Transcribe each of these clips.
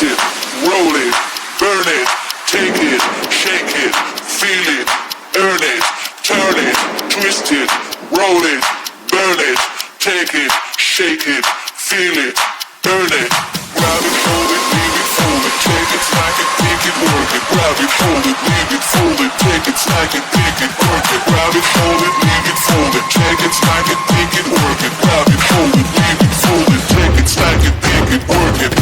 it, roll it, burn it, take it, shake it, feel it, earn it, turn it, twist it, roll it, burn it, take it, shake it, feel it, earn it. Grab it, hold it, leave it, fold it, take it, smack it, pick it, work it. Grab it, hold it, leave it, fold it, take it, smack it, pick it, work it. Grab it, hold it, leave it, fold it, take it, smack it, pick it, work it. Grab it, hold it, leave it, fold it, take it, smack it, pick it, work it.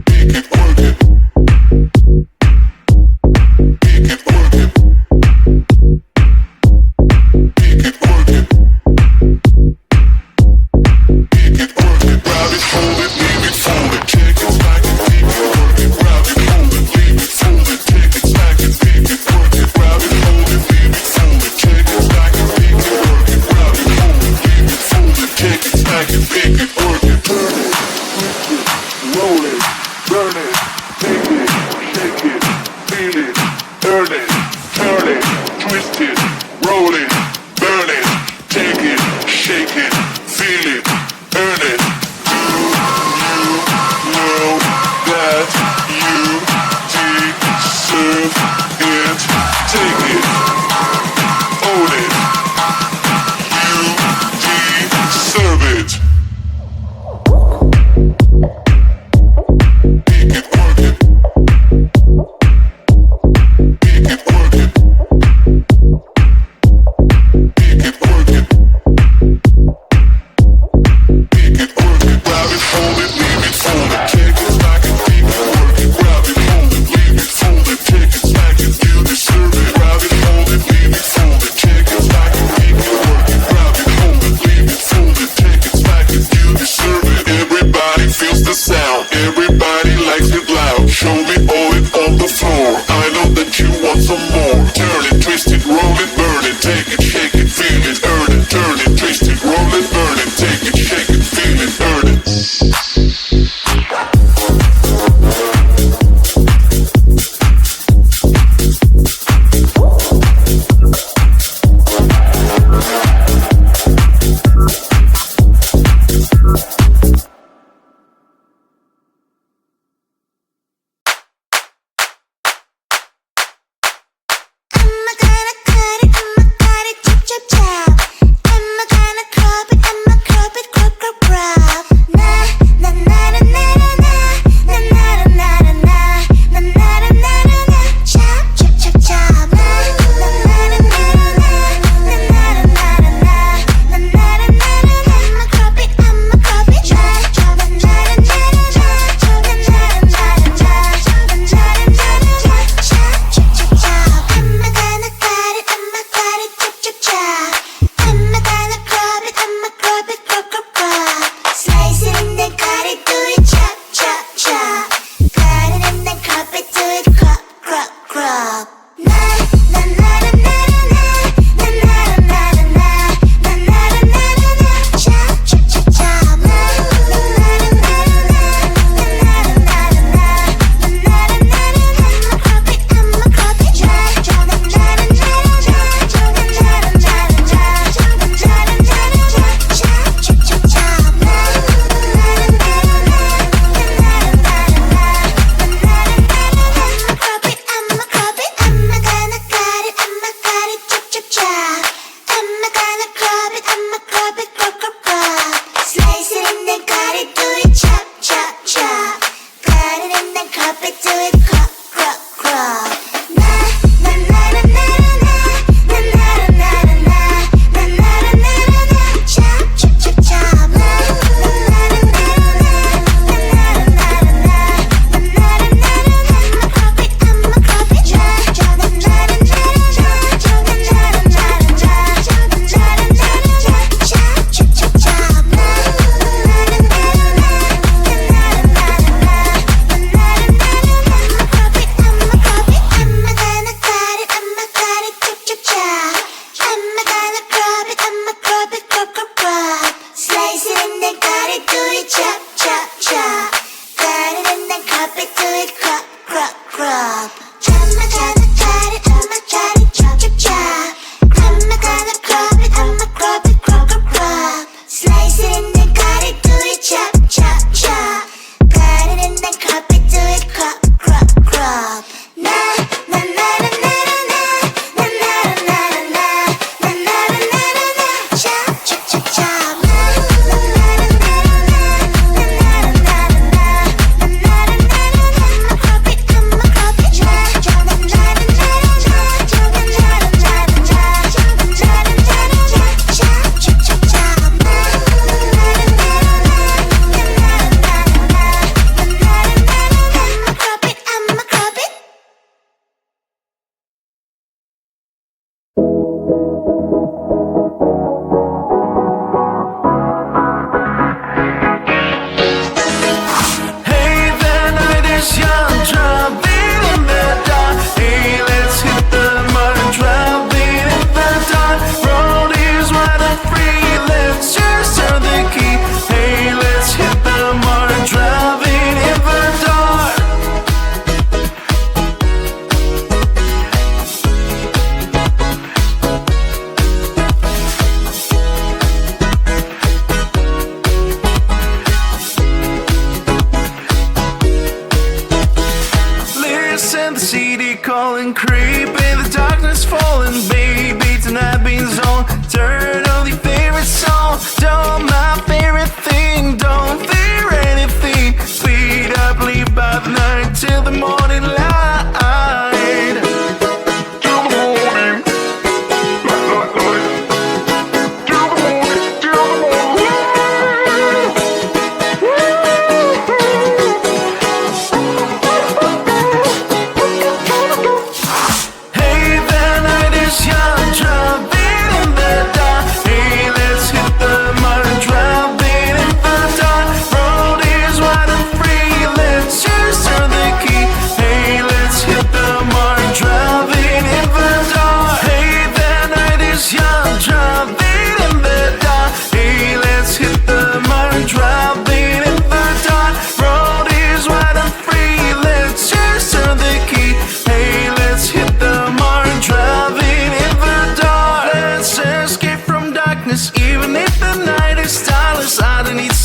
Pick it, work it. Pick it, work it. Pick it, work it. Pick it, work it. Grab it, hold it, leave it, fold it, take it, smack it, pick it, work it. Grab it, hold it, leave it, fold it, take it, smack it, pick it, work it. Grab it, hold it, leave it, fold it, take it, smack it, pick it, work it. Grab it, hold it, leave it, fold it, take it, smack it, pick it, work it. Turn it, twist it, roll it, burn it, take it, shake it, feel it, earn it, turn it, twist it, roll it, burn it, take it, shake it, feel it, earn it. Do you know that you deserve it? Take it, own it. You deserve it. Pick it, work it. Pick it, work it.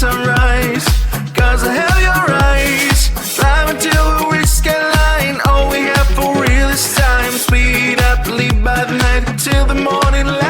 sunrise, 'cause I have your eyes. Drive until we reach skyline. All we have for real is time. Speed up, leave by the night till the morning light.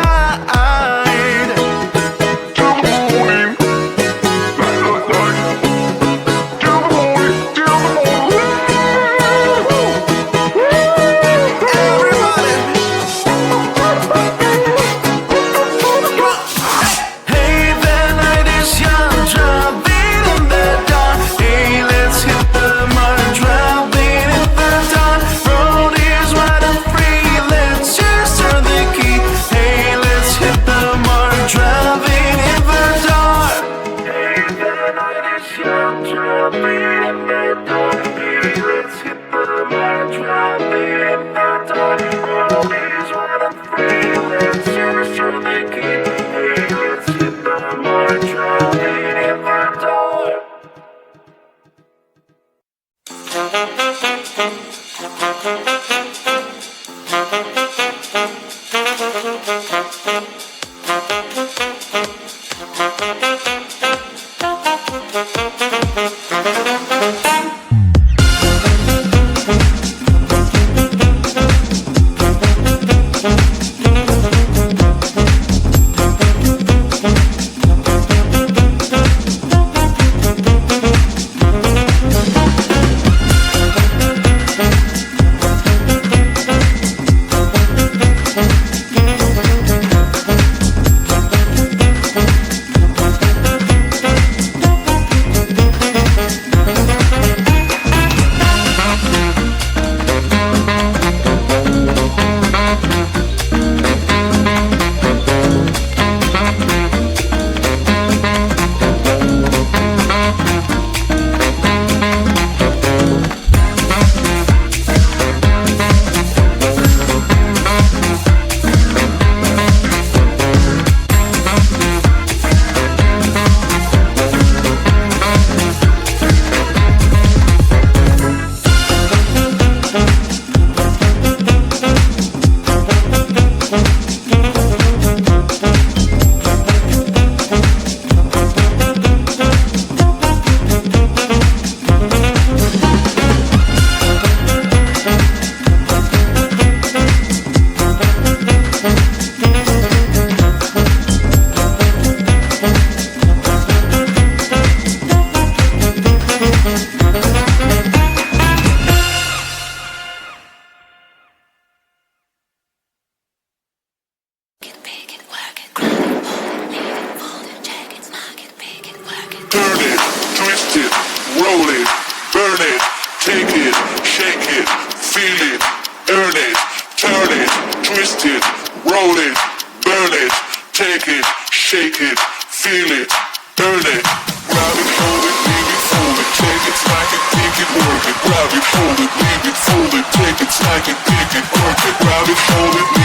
Grab it, hold it,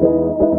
you.